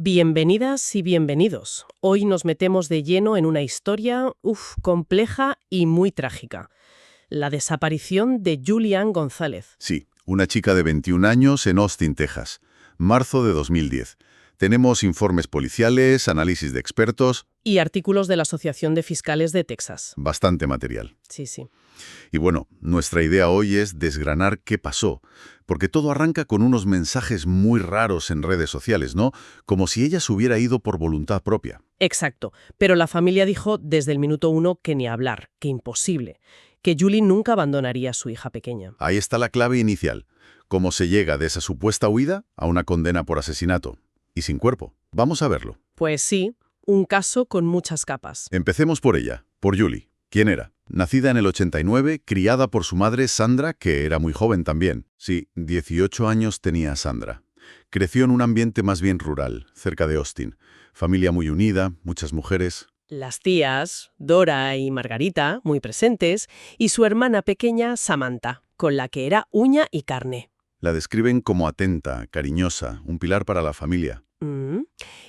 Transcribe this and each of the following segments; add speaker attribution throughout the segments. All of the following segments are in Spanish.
Speaker 1: Bienvenidas y bienvenidos. Hoy nos metemos de lleno en una historia, compleja y muy trágica. La desaparición de Julian González.
Speaker 2: Sí, una chica de 21 años en Austin, Texas. Marzo de 2010. Tenemos informes policiales, análisis de expertos.
Speaker 1: Y artículos de la Asociación de Fiscales de Texas.
Speaker 2: Bastante material.
Speaker 1: Sí.
Speaker 2: Y bueno, nuestra idea hoy es desgranar qué pasó, porque todo arranca con unos mensajes muy raros en redes sociales, ¿no? Como si ella se hubiera ido por voluntad propia.
Speaker 1: Exacto. Pero la familia dijo desde el minuto 1 que ni hablar, que imposible, que Julie nunca abandonaría a su hija pequeña.
Speaker 2: Ahí está la clave inicial. Cómo se llega de esa supuesta huida a una condena por asesinato. Y sin cuerpo. Vamos a verlo.
Speaker 1: Pues sí, un caso con muchas capas.
Speaker 2: Empecemos por ella, por Julie. ¿Quién era? Nacida en el 89, criada por su madre Sandra, que era muy joven también. Sí, 18 años tenía Sandra. Creció en un ambiente más bien rural, cerca de Austin. Familia muy unida, muchas mujeres.
Speaker 1: Las tías, Dora y Margarita, muy presentes, y su hermana pequeña, Samantha, con la que era uña y carne.
Speaker 2: La describen como atenta, cariñosa, un pilar para la familia.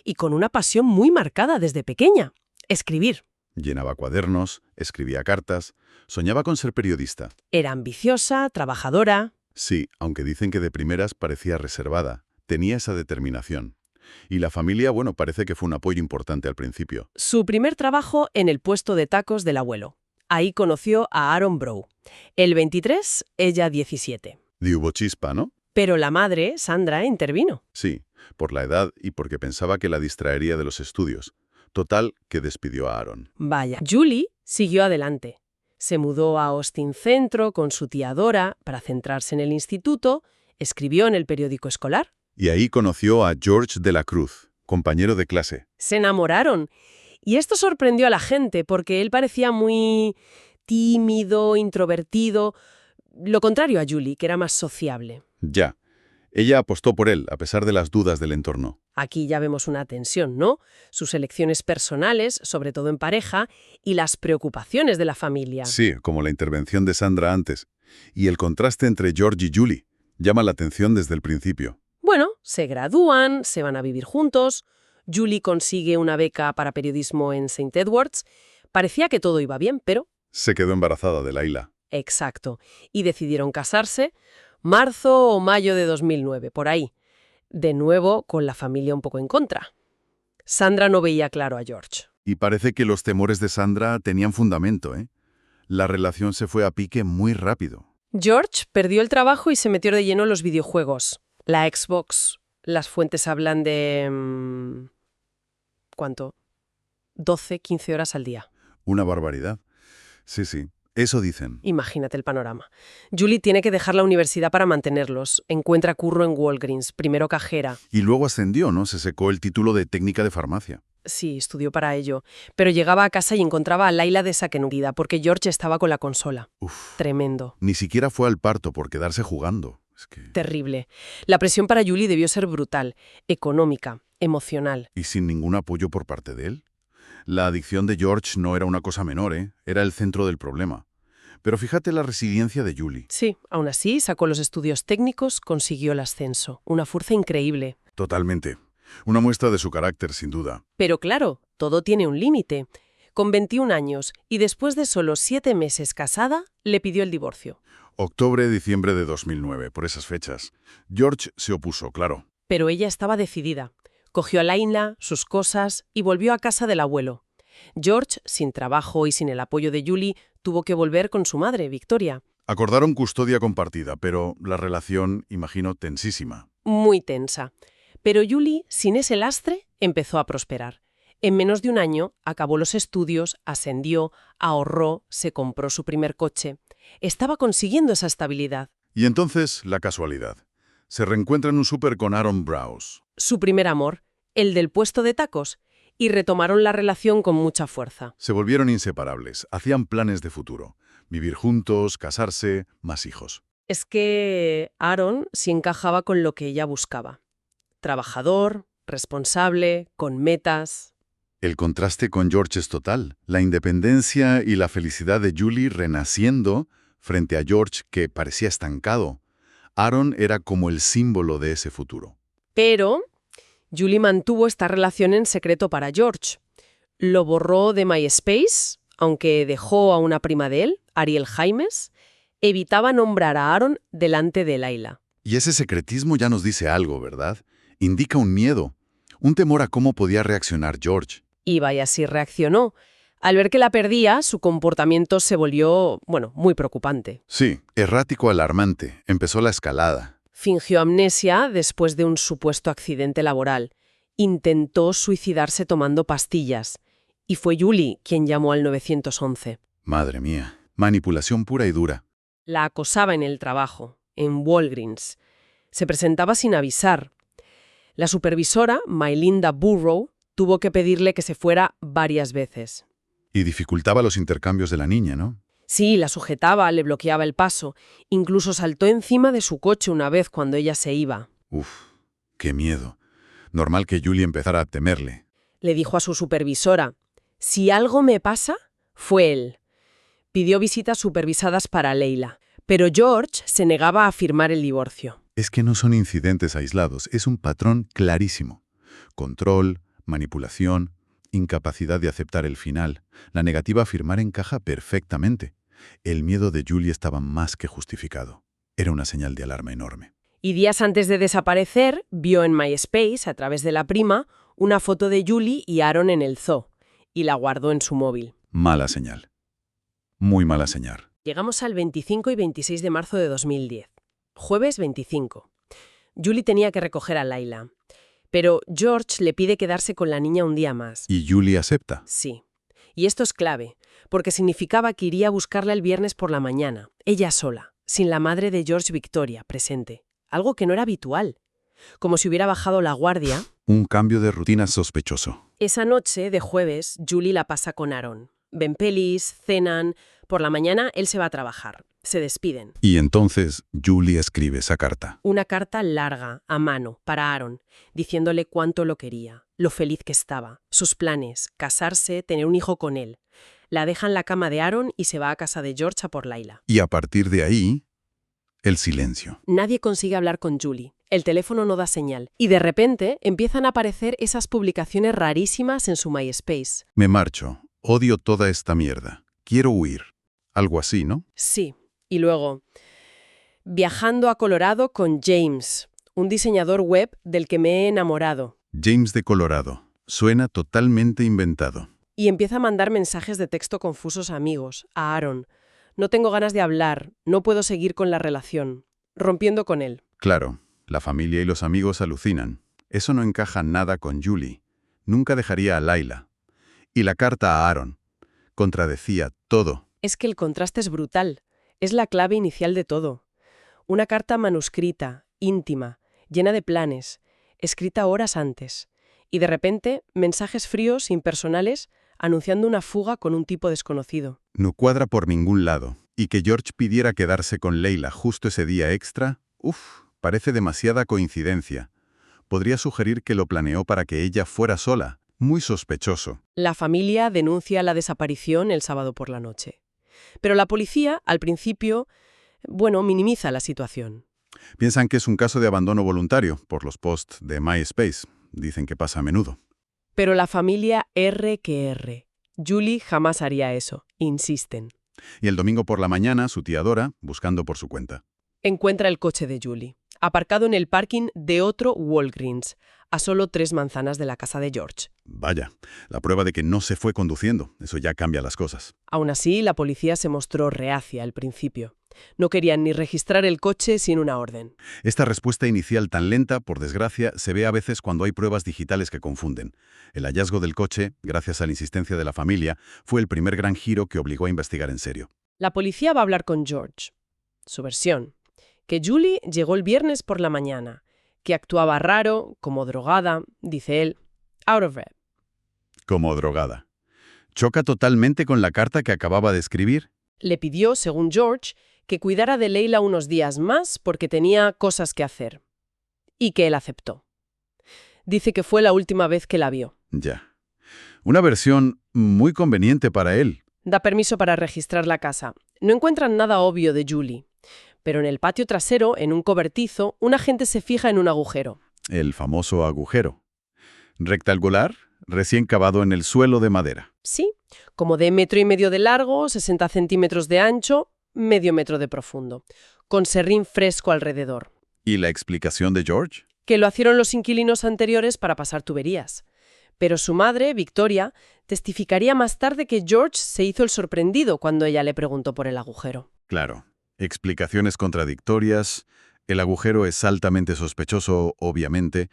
Speaker 1: Y con una pasión muy marcada desde pequeña: escribir.
Speaker 2: Llenaba cuadernos, escribía cartas, soñaba con ser periodista.
Speaker 1: Era ambiciosa, trabajadora.
Speaker 2: Sí, aunque dicen que de primeras parecía reservada. Tenía esa determinación. Y la familia, bueno, parece que fue un apoyo importante al principio.
Speaker 1: Su primer trabajo en el puesto de tacos del abuelo. Ahí conoció a Aaron Brough. Él 23, ella 17.
Speaker 2: Y hubo chispa, ¿no?
Speaker 1: Pero la madre, Sandra, intervino.
Speaker 2: Sí, por la edad y porque pensaba que la distraería de los estudios. Total, que despidió a Aaron.
Speaker 1: Vaya. Julie siguió adelante. Se mudó a Austin Centro con su tía Dora para centrarse en el instituto, escribió en el periódico escolar.
Speaker 2: Y ahí conoció a George de la Cruz, compañero de clase.
Speaker 1: Se enamoraron. Y esto sorprendió a la gente porque él parecía muy tímido, introvertido. Lo contrario a Julie, que era más sociable.
Speaker 2: Ya. Ella apostó por él, a pesar de las dudas del entorno.
Speaker 1: Aquí ya vemos una tensión, ¿no? Sus elecciones personales, sobre todo en pareja, y las preocupaciones de la familia.
Speaker 2: Sí, como la intervención de Sandra antes. Y el contraste entre George y Julie llama la atención desde el principio.
Speaker 1: Bueno, se gradúan, se van a vivir juntos. Julie consigue una beca para periodismo en St. Edwards. Parecía que todo iba bien, pero...
Speaker 2: Se quedó embarazada de Laila.
Speaker 1: Exacto. Y decidieron casarse marzo o mayo de 2009, por ahí. De nuevo, con la familia un poco en contra. Sandra no veía claro a George.
Speaker 2: Y parece que los temores de Sandra tenían fundamento, ¿eh? La relación se fue a pique muy rápido.
Speaker 1: George perdió el trabajo y se metió de lleno en los videojuegos. La Xbox, las fuentes hablan de... ¿cuánto? 12, 15 horas al día.
Speaker 2: Una barbaridad. Sí. Eso dicen.
Speaker 1: Imagínate el panorama. Julie tiene que dejar la universidad para mantenerlos. Encuentra curro en Walgreens, primero cajera.
Speaker 2: Y luego ascendió, ¿no? Se secó el título de técnica de farmacia.
Speaker 1: Sí, estudió para ello. Pero llegaba a casa y encontraba a Laila desaquenudida porque George estaba con la consola. Tremendo.
Speaker 2: Ni siquiera fue al parto por quedarse jugando.
Speaker 1: Terrible. La presión para Julie debió ser brutal, económica, emocional.
Speaker 2: ¿Y sin ningún apoyo por parte de él? La adicción de George no era una cosa menor, ¿eh? Era el centro del problema. Pero fíjate la resiliencia de Julie.
Speaker 1: Sí, aún así, sacó los estudios técnicos, consiguió el ascenso. Una fuerza increíble.
Speaker 2: Totalmente. Una muestra de su carácter, sin duda.
Speaker 1: Pero claro, todo tiene un límite. Con 21 años y después de solo 7 meses casada, le pidió el divorcio.
Speaker 2: Octubre-diciembre de 2009, por esas fechas. George se opuso, claro.
Speaker 1: Pero ella estaba decidida. Cogió a Laila, sus cosas y volvió a casa del abuelo. George, sin trabajo y sin el apoyo de Julie, tuvo que volver con su madre, Victoria.
Speaker 2: Acordaron custodia compartida, pero la relación, imagino, tensísima.
Speaker 1: Muy tensa. Pero Julie, sin ese lastre, empezó a prosperar. En menos de un año acabó los estudios, ascendió, ahorró, se compró su primer coche. Estaba consiguiendo esa estabilidad.
Speaker 2: Y entonces, la casualidad. Se reencuentra en un súper con Aaron Brough.
Speaker 1: Su primer amor, el del puesto de tacos, y retomaron la relación con mucha fuerza.
Speaker 2: Se volvieron inseparables, hacían planes de futuro. Vivir juntos, casarse, más hijos.
Speaker 1: Es que Aaron sí encajaba con lo que ella buscaba. Trabajador, responsable, con metas.
Speaker 2: El contraste con George es total. La independencia y la felicidad de Julie renaciendo frente a George, que parecía estancado. Aaron era como el símbolo de ese futuro.
Speaker 1: Pero Julie mantuvo esta relación en secreto para George. Lo borró de MySpace, aunque dejó a una prima de él, Ariel Jaimes. Evitaba nombrar a Aaron delante de Layla.
Speaker 2: Y ese secretismo ya nos dice algo, ¿verdad? Indica un miedo, un temor a cómo podía reaccionar George.
Speaker 1: Y vaya si reaccionó. Al ver que la perdía, su comportamiento se volvió, muy preocupante.
Speaker 2: Sí, errático, alarmante. Empezó la escalada.
Speaker 1: Fingió amnesia después de un supuesto accidente laboral. Intentó suicidarse tomando pastillas. Y fue Julie quien llamó al 911.
Speaker 2: Madre mía, manipulación pura y dura.
Speaker 1: La acosaba en el trabajo, en Walgreens. Se presentaba sin avisar. La supervisora, Mylinda Burrow, tuvo que pedirle que se fuera varias veces.
Speaker 2: Y dificultaba los intercambios de la niña, ¿no?
Speaker 1: Sí, la sujetaba, le bloqueaba el paso. Incluso saltó encima de su coche una vez cuando ella se iba.
Speaker 2: Uf, qué miedo. Normal que Julie empezara a temerle.
Speaker 1: Le dijo a su supervisora, si algo me pasa, fue él. Pidió visitas supervisadas para Layla, pero George se negaba a firmar el divorcio.
Speaker 2: Es que no son incidentes aislados, es un patrón clarísimo. Control, manipulación, incapacidad de aceptar el final. La negativa a firmar encaja perfectamente. El miedo de Julie estaba más que justificado. Era una señal de alarma enorme.
Speaker 1: Y días antes de desaparecer, vio en MySpace, a través de la prima, una foto de Julie y Aaron en el zoo, y la guardó en su móvil.
Speaker 2: Mala señal. Muy mala señal.
Speaker 1: Llegamos al 25 y 26 de marzo de 2010. Jueves 25. Julie tenía que recoger a Layla. Pero George le pide quedarse con la niña un día más.
Speaker 2: ¿Y Julie acepta?
Speaker 1: Sí. Y esto es clave, porque significaba que iría a buscarla el viernes por la mañana, ella sola, sin la madre de George Victoria presente. Algo que no era habitual. Como si hubiera bajado la guardia.
Speaker 2: Un cambio de rutina sospechoso.
Speaker 1: Esa noche de jueves, Julie la pasa con Aaron. Ven pelis, cenan. Por la mañana él se va a trabajar. Se despiden.
Speaker 2: Y entonces Julie escribe esa carta.
Speaker 1: Una carta larga, a mano, para Aaron, diciéndole cuánto lo quería, lo feliz que estaba, sus planes, casarse, tener un hijo con él. La deja en la cama de Aaron y se va a casa de George a por Layla.
Speaker 2: Y a partir de ahí, el silencio.
Speaker 1: Nadie consigue hablar con Julie. El teléfono no da señal. Y de repente empiezan a aparecer esas publicaciones rarísimas en su MySpace.
Speaker 2: Me marcho. Odio toda esta mierda. Quiero huir. Algo así, ¿no?
Speaker 1: Sí. Y luego, viajando a Colorado con James, un diseñador web del que me he enamorado.
Speaker 2: James de Colorado. Suena totalmente inventado.
Speaker 1: Y empieza a mandar mensajes de texto confusos a amigos, a Aaron. No tengo ganas de hablar, no puedo seguir con la relación. Rompiendo con él.
Speaker 2: Claro, la familia y los amigos alucinan. Eso no encaja nada con Julie. Nunca dejaría a Layla. Y la carta a Aaron. Contradecía todo.
Speaker 1: Es que el contraste es brutal. Es la clave inicial de todo. Una carta manuscrita, íntima, llena de planes, escrita horas antes. Y de repente, mensajes fríos, impersonales, anunciando una fuga con un tipo desconocido.
Speaker 2: No cuadra por ningún lado. Y que George pidiera quedarse con Layla justo ese día extra, parece demasiada coincidencia. Podría sugerir que lo planeó para que ella fuera sola. Muy sospechoso.
Speaker 1: La familia denuncia la desaparición el sábado por la noche. Pero la policía, al principio, minimiza la situación.
Speaker 2: Piensan que es un caso de abandono voluntario por los posts de MySpace. Dicen que pasa a menudo.
Speaker 1: Pero la familia R que R. Julie jamás haría eso, insisten.
Speaker 2: Y el domingo por la mañana, su tía Dora, buscando por su cuenta.
Speaker 1: Encuentra el coche de Julie, aparcado en el parking de otro Walgreens, a solo 3 manzanas de la casa de George.
Speaker 2: Vaya, la prueba de que no se fue conduciendo. Eso ya cambia las cosas.
Speaker 1: Aún así, la policía se mostró reacia al principio. No querían ni registrar el coche sin una orden.
Speaker 2: Esta respuesta inicial tan lenta, por desgracia, se ve a veces cuando hay pruebas digitales que confunden. El hallazgo del coche, gracias a la insistencia de la familia, fue el primer gran giro que obligó a investigar en serio.
Speaker 1: La policía va a hablar con George. Su versión: que Julie llegó el viernes por la mañana, que actuaba raro, como drogada, dice él, out of it.
Speaker 2: Como drogada. Choca totalmente con la carta que acababa de escribir.
Speaker 1: Le pidió, según George, que cuidara de Layla unos días más porque tenía cosas que hacer. Y que él aceptó. Dice que fue la última vez que la vio.
Speaker 2: Ya. Una versión muy conveniente para él.
Speaker 1: Da permiso para registrar la casa. No encuentran nada obvio de Julie. Pero en el patio trasero, en un cobertizo, un agente se fija en un agujero.
Speaker 2: El famoso agujero. Rectangular, recién cavado en el suelo de madera.
Speaker 1: Sí, como de 1,5 metros de largo, 60 centímetros de ancho, medio metro de profundo, con serrín fresco alrededor.
Speaker 2: ¿Y la explicación de George?
Speaker 1: Que lo hicieron los inquilinos anteriores para pasar tuberías. Pero su madre, Victoria, testificaría más tarde que George se hizo el sorprendido cuando ella le preguntó por el agujero.
Speaker 2: Claro. Explicaciones contradictorias. El agujero es altamente sospechoso, obviamente.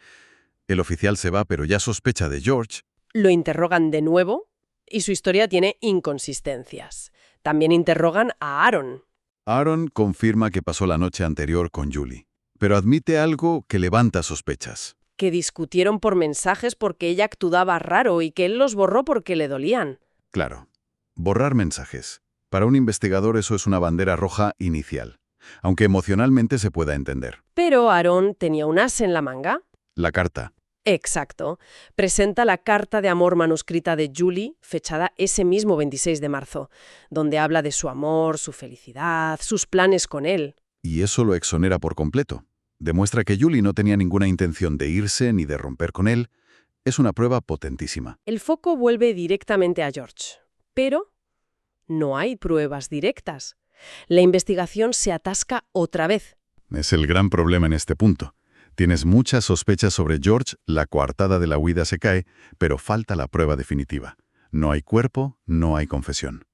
Speaker 2: El oficial se va, pero ya sospecha de George.
Speaker 1: Lo interrogan de nuevo y su historia tiene inconsistencias. También interrogan a Aaron.
Speaker 2: Aaron confirma que pasó la noche anterior con Julie, pero admite algo que levanta sospechas.
Speaker 1: Que discutieron por mensajes porque ella actuaba raro y que él los borró porque le dolían.
Speaker 2: Claro. Borrar mensajes. Para un investigador eso es una bandera roja inicial, aunque emocionalmente se pueda entender.
Speaker 1: Pero Aaron tenía un as en la manga.
Speaker 2: La carta.
Speaker 1: Exacto. Presenta la carta de amor manuscrita de Julie, fechada ese mismo 26 de marzo, donde habla de su amor, su felicidad, sus planes con él.
Speaker 2: Y eso lo exonera por completo. Demuestra que Julie no tenía ninguna intención de irse ni de romper con él. Es una prueba potentísima.
Speaker 1: El foco vuelve directamente a George. Pero no hay pruebas directas. La investigación se atasca otra vez.
Speaker 2: Es el gran problema en este punto. Tienes muchas sospechas sobre George, la coartada de la huida se cae, pero falta la prueba definitiva. No hay cuerpo, no hay confesión.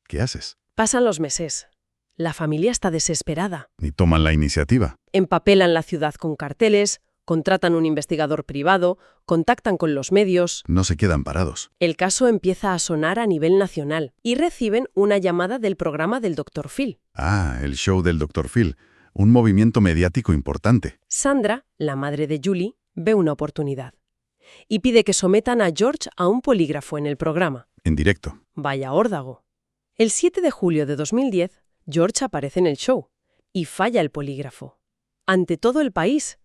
Speaker 2: ¿Qué haces?
Speaker 1: Pasan los meses. La familia está desesperada.
Speaker 2: Ni toman la iniciativa.
Speaker 1: Empapelan la ciudad con carteles, contratan un investigador privado, contactan con los medios.
Speaker 2: No se quedan parados.
Speaker 1: El caso empieza a sonar a nivel nacional y reciben una llamada del programa del Dr. Phil.
Speaker 2: Ah, el show del Dr. Phil. Un movimiento mediático importante.
Speaker 1: Sandra, la madre de Julie, ve una oportunidad y pide que sometan a George a un polígrafo en el programa.
Speaker 2: En directo.
Speaker 1: Vaya órdago. El 7 de julio de 2010, George aparece en el show y falla el polígrafo. Ante todo el país.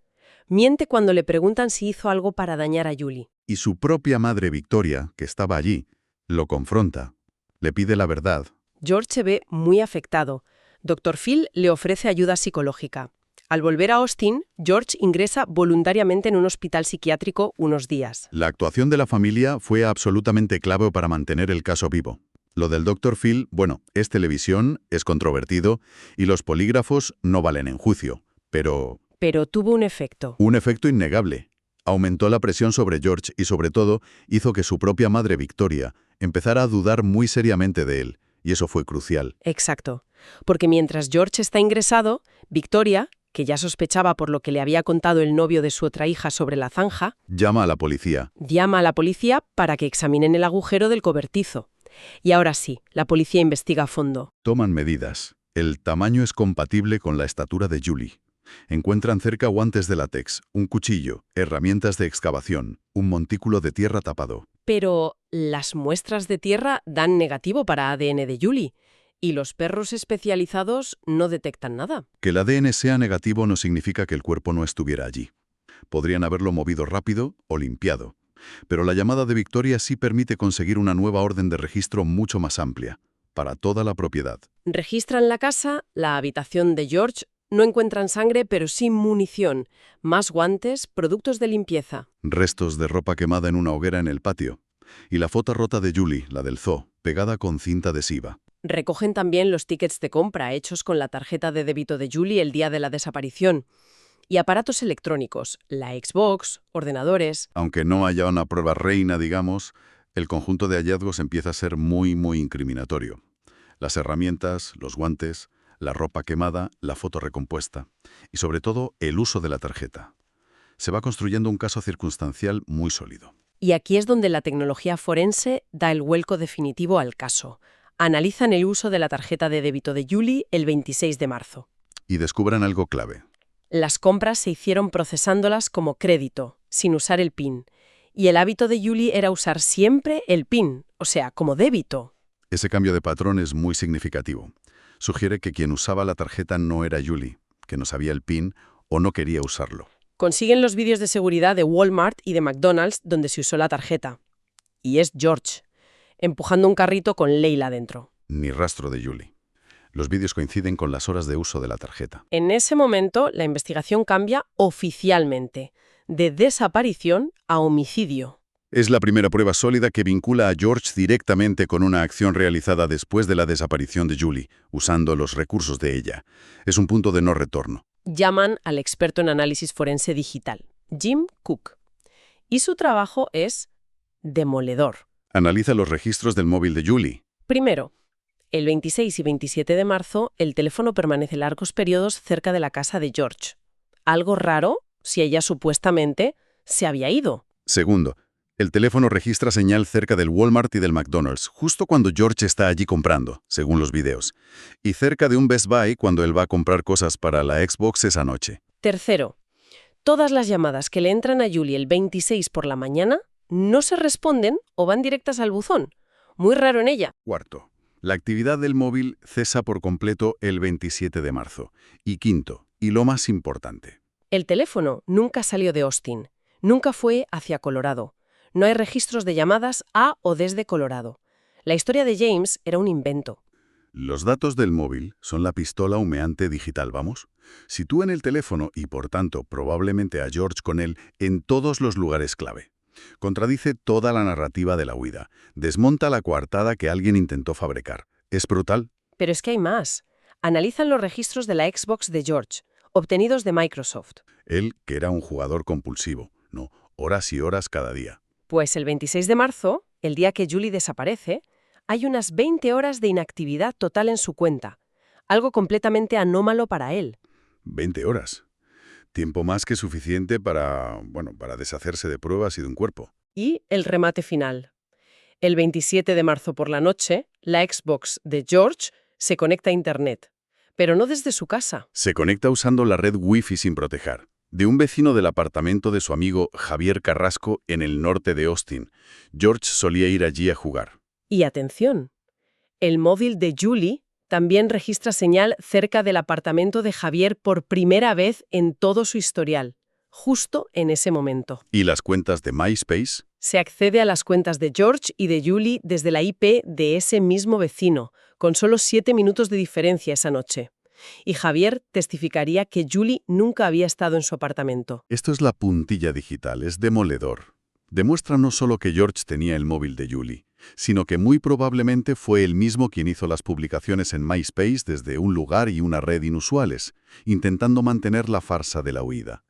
Speaker 1: Miente cuando le preguntan si hizo algo para dañar a Julie.
Speaker 2: Y su propia madre Victoria, que estaba allí, lo confronta. Le pide la verdad.
Speaker 1: George se ve muy afectado. Dr. Phil le ofrece ayuda psicológica. Al volver a Austin, George ingresa voluntariamente en un hospital psiquiátrico unos días.
Speaker 2: La actuación de la familia fue absolutamente clave para mantener el caso vivo. Lo del Dr. Phil, bueno, es televisión, es controvertido y los polígrafos no valen en juicio, pero
Speaker 1: tuvo un efecto.
Speaker 2: un efecto innegable. Aumentó la presión sobre George y sobre todo hizo que su propia madre Victoria empezara a dudar muy seriamente de él, y eso fue crucial.
Speaker 1: Exacto. Porque mientras George está ingresado, Victoria, que ya sospechaba por lo que le había contado el novio de su otra hija sobre la zanja,
Speaker 2: Llama a la policía.
Speaker 1: llama a la policía para que examinen el agujero del cobertizo. Y ahora sí, la policía investiga a fondo.
Speaker 2: Toman medidas. El tamaño es compatible con la estatura de Julie. Encuentran cerca guantes de látex, un cuchillo, herramientas de excavación, un montículo de tierra tapado.
Speaker 1: Pero las muestras de tierra dan negativo para ADN de Julie y los perros especializados no detectan nada.
Speaker 2: Que el ADN sea negativo no significa que el cuerpo no estuviera allí. Podrían haberlo movido rápido o limpiado. Pero la llamada de Victoria sí permite conseguir una nueva orden de registro mucho más amplia, para toda la propiedad.
Speaker 1: Registran la casa, la habitación de George, no encuentran sangre pero sí munición, más guantes, productos de limpieza.
Speaker 2: Restos de ropa quemada en una hoguera en el patio. Y la foto rota de Julie, la del zoo, pegada con cinta adhesiva.
Speaker 1: Recogen también los tickets de compra hechos con la tarjeta de débito de Julie el día de la desaparición. Y aparatos electrónicos, la Xbox, ordenadores.
Speaker 2: Aunque no haya una prueba reina, digamos, el conjunto de hallazgos empieza a ser muy incriminatorio. Las herramientas, los guantes, la ropa quemada, la foto recompuesta y sobre todo el uso de la tarjeta. Se va construyendo un caso circunstancial muy sólido.
Speaker 1: Y aquí es donde la tecnología forense da el vuelco definitivo al caso. Analizan el uso de la tarjeta de débito de Julie el 26 de marzo.
Speaker 2: Y descubran algo clave.
Speaker 1: Las compras se hicieron procesándolas como crédito, sin usar el PIN. Y el hábito de Julie era usar siempre el PIN, o sea, como débito.
Speaker 2: Ese cambio de patrón es muy significativo. Sugiere que quien usaba la tarjeta no era Julie, que no sabía el PIN o no quería usarlo.
Speaker 1: Consiguen los vídeos de seguridad de Walmart y de McDonald's donde se usó la tarjeta. Y es George, empujando un carrito con Leila dentro.
Speaker 2: Ni rastro de Julie. Los vídeos coinciden con las horas de uso de la tarjeta.
Speaker 1: En ese momento, la investigación cambia oficialmente, de desaparición a homicidio.
Speaker 2: Es la primera prueba sólida que vincula a George directamente con una acción realizada después de la desaparición de Julie, usando los recursos de ella. Es un punto de no retorno.
Speaker 1: Llaman al experto en análisis forense digital, Jim Cook. Y su trabajo es demoledor.
Speaker 2: Analiza los registros del móvil de Julie.
Speaker 1: Primero, el 26 y 27 de marzo, el teléfono permanece largos periodos cerca de la casa de George. Algo raro si ella supuestamente se había ido.
Speaker 2: Segundo, el teléfono registra señal cerca del Walmart y del McDonald's, justo cuando George está allí comprando, según los videos. Y cerca de un Best Buy cuando él va a comprar cosas para la Xbox esa noche.
Speaker 1: Tercero, todas las llamadas que le entran a Julie el 26 por la mañana no se responden o van directas al buzón. Muy raro en ella.
Speaker 2: Cuarto, la actividad del móvil cesa por completo el 27 de marzo. Y quinto, y lo más importante.
Speaker 1: El teléfono nunca salió de Austin. Nunca fue hacia Colorado. No hay registros de llamadas a o desde Colorado. La historia de James era un invento.
Speaker 2: Los datos del móvil son la pistola humeante digital, ¿vamos? Sitúan el teléfono y, por tanto, probablemente a George con él en todos los lugares clave. Contradice toda la narrativa de la huida. Desmonta la coartada que alguien intentó fabricar. Es brutal.
Speaker 1: Pero es que hay más. Analizan los registros de la Xbox de George, obtenidos de Microsoft.
Speaker 2: Él, que era un jugador compulsivo. No, horas y horas cada día.
Speaker 1: Pues el 26 de marzo, el día que Julie desaparece, hay unas 20 horas de inactividad total en su cuenta. Algo completamente anómalo para él.
Speaker 2: 20 horas. Tiempo más que suficiente para deshacerse de pruebas y de un cuerpo.
Speaker 1: Y el remate final. El 27 de marzo por la noche, la Xbox de George se conecta a Internet. Pero no desde su casa.
Speaker 2: Se conecta usando la red Wi-Fi sin proteger. De un vecino del apartamento de su amigo Javier Carrasco en el norte de Austin. George solía ir allí a jugar.
Speaker 1: Y atención, el móvil de Julie también registra señal cerca del apartamento de Javier por primera vez en todo su historial, justo en ese momento.
Speaker 2: ¿Y las cuentas de MySpace?
Speaker 1: Se accede a las cuentas de George y de Julie desde la IP de ese mismo vecino, con solo 7 minutos de diferencia esa noche. Y Javier testificaría que Julie nunca había estado en su apartamento.
Speaker 2: Esto es la puntilla digital, es demoledor. Demuestra no solo que George tenía el móvil de Julie, sino que muy probablemente fue él mismo quien hizo las publicaciones en MySpace desde un lugar y una red inusuales, intentando mantener la farsa de la huida.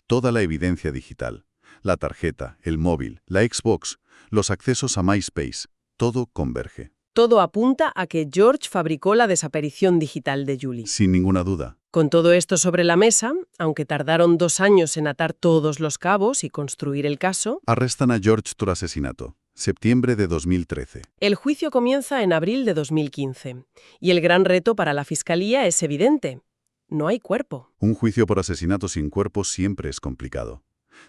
Speaker 2: Toda la evidencia digital, la tarjeta, el móvil, la Xbox, los accesos a MySpace, todo converge.
Speaker 1: Todo apunta a que George fabricó la desaparición digital de Julie.
Speaker 2: Sin ninguna duda.
Speaker 1: Con todo esto sobre la mesa, aunque tardaron 2 años en atar todos los cabos y construir el caso,
Speaker 2: Arrestan a George por asesinato. Septiembre de 2013.
Speaker 1: el juicio comienza en abril de 2015. Y el gran reto para la Fiscalía es evidente. No hay cuerpo.
Speaker 2: Un juicio por asesinato sin cuerpo siempre es complicado.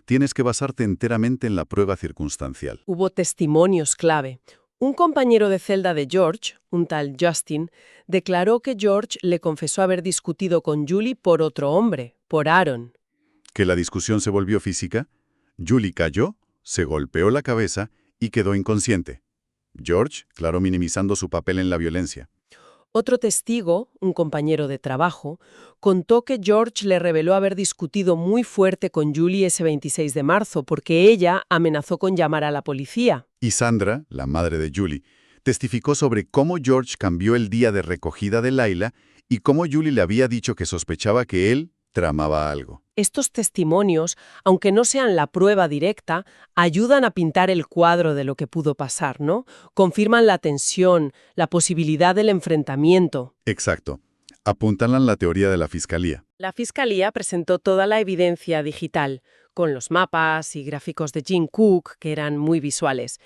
Speaker 2: Tienes que basarte enteramente en la prueba circunstancial.
Speaker 1: Hubo testimonios clave. Un compañero de celda de George, un tal Justin, declaró que George le confesó haber discutido con Julie por otro hombre, por Aaron.
Speaker 2: ¿Que la discusión se volvió física? Julie cayó, se golpeó la cabeza y quedó inconsciente. George, claro, minimizando su papel en la violencia.
Speaker 1: Otro testigo, un compañero de trabajo, contó que George le reveló haber discutido muy fuerte con Julie ese 26 de marzo porque ella amenazó con llamar a la policía.
Speaker 2: Y Sandra, la madre de Julie, testificó sobre cómo George cambió el día de recogida de Layla y cómo Julie le había dicho que sospechaba que él tramaba algo.
Speaker 1: Estos testimonios, aunque no sean la prueba directa, ayudan a pintar el cuadro de lo que pudo pasar, ¿no? Confirman la tensión, la posibilidad del enfrentamiento.
Speaker 2: Exacto. Apuntan la teoría de la Fiscalía.
Speaker 1: La Fiscalía presentó toda la evidencia digital, con los mapas y gráficos de Jim Cook, que eran muy visuales,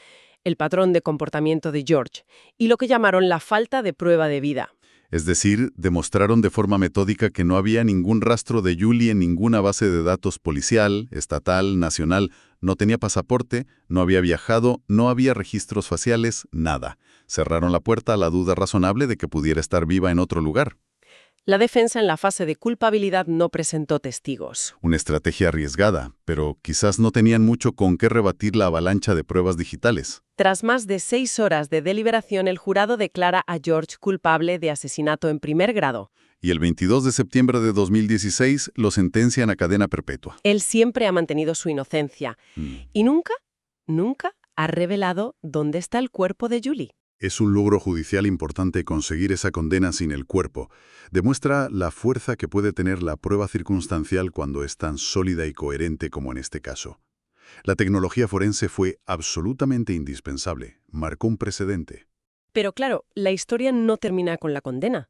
Speaker 1: el patrón de comportamiento de George, y lo que llamaron la falta de prueba de vida.
Speaker 2: Es decir, demostraron de forma metódica que no había ningún rastro de Julie en ninguna base de datos policial, estatal, nacional, no tenía pasaporte, no había viajado, no había registros faciales, nada. Cerraron la puerta a la duda razonable de que pudiera estar viva en otro lugar.
Speaker 1: La defensa en la fase de culpabilidad no presentó testigos.
Speaker 2: Una estrategia arriesgada, pero quizás no tenían mucho con qué rebatir la avalancha de pruebas digitales.
Speaker 1: Tras más de 6 horas de deliberación, el jurado declara a George culpable de asesinato en primer grado.
Speaker 2: Y el 22 de septiembre de 2016 lo sentencian a cadena perpetua.
Speaker 1: Él siempre ha mantenido su inocencia y nunca ha revelado dónde está el cuerpo de Julie.
Speaker 2: Es un logro judicial importante conseguir esa condena sin el cuerpo. Demuestra la fuerza que puede tener la prueba circunstancial cuando es tan sólida y coherente como en este caso. La tecnología forense fue absolutamente indispensable. Marcó un precedente.
Speaker 1: Pero claro, la historia no termina con la condena.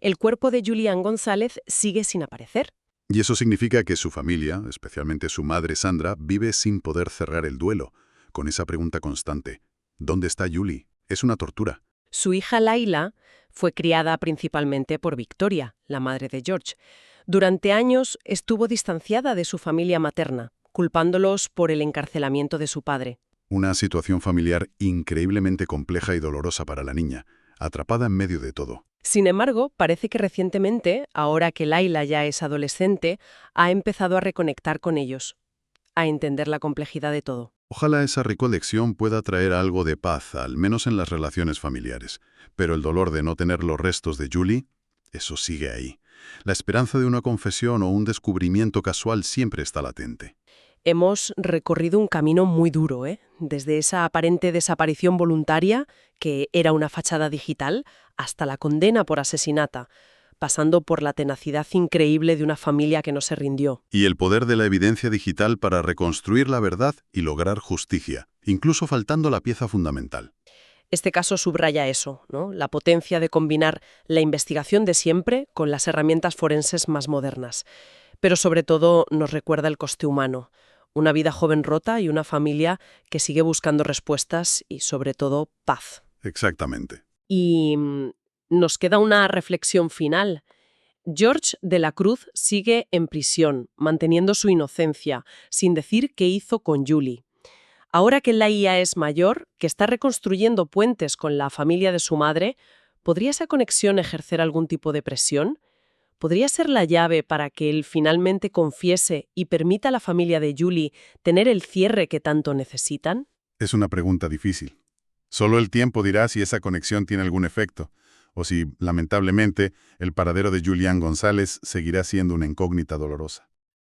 Speaker 1: El cuerpo de Julián González sigue sin aparecer.
Speaker 2: Y eso significa que su familia, especialmente su madre Sandra, vive sin poder cerrar el duelo, con esa pregunta constante. ¿Dónde está Julie? Es una tortura.
Speaker 1: Su hija Laila fue criada principalmente por Victoria, la madre de George. Durante años estuvo distanciada de su familia materna, culpándolos por el encarcelamiento de su padre.
Speaker 2: Una situación familiar increíblemente compleja y dolorosa para la niña, atrapada en medio de todo.
Speaker 1: Sin embargo, parece que recientemente, ahora que Laila ya es adolescente, ha empezado a reconectar con ellos, a entender la complejidad de todo.
Speaker 2: Ojalá esa recolección pueda traer algo de paz, al menos en las relaciones familiares. Pero el dolor de no tener los restos de Julie, eso sigue ahí. La esperanza de una confesión o un descubrimiento casual siempre está latente.
Speaker 1: Hemos recorrido un camino muy duro, desde esa aparente desaparición voluntaria, que era una fachada digital, hasta la condena por asesinato, pasando por la tenacidad increíble de una familia que no se rindió.
Speaker 2: Y el poder de la evidencia digital para reconstruir la verdad y lograr justicia, incluso faltando la pieza fundamental.
Speaker 1: Este caso subraya eso, ¿no? La potencia de combinar la investigación de siempre con las herramientas forenses más modernas. Pero sobre todo nos recuerda el coste humano. Una vida joven rota y una familia que sigue buscando respuestas y, sobre todo, paz.
Speaker 2: Exactamente.
Speaker 1: Y nos queda una reflexión final. George de la Cruz sigue en prisión, manteniendo su inocencia, sin decir qué hizo con Julie. Ahora que Laia es mayor, que está reconstruyendo puentes con la familia de su madre, ¿podría esa conexión ejercer algún tipo de presión? ¿Podría ser la llave para que él finalmente confiese y permita a la familia de Julie tener el cierre que tanto necesitan?
Speaker 2: Es una pregunta difícil. Solo el tiempo dirá si esa conexión tiene algún efecto, o si, lamentablemente, el paradero de Julián González seguirá siendo una incógnita dolorosa.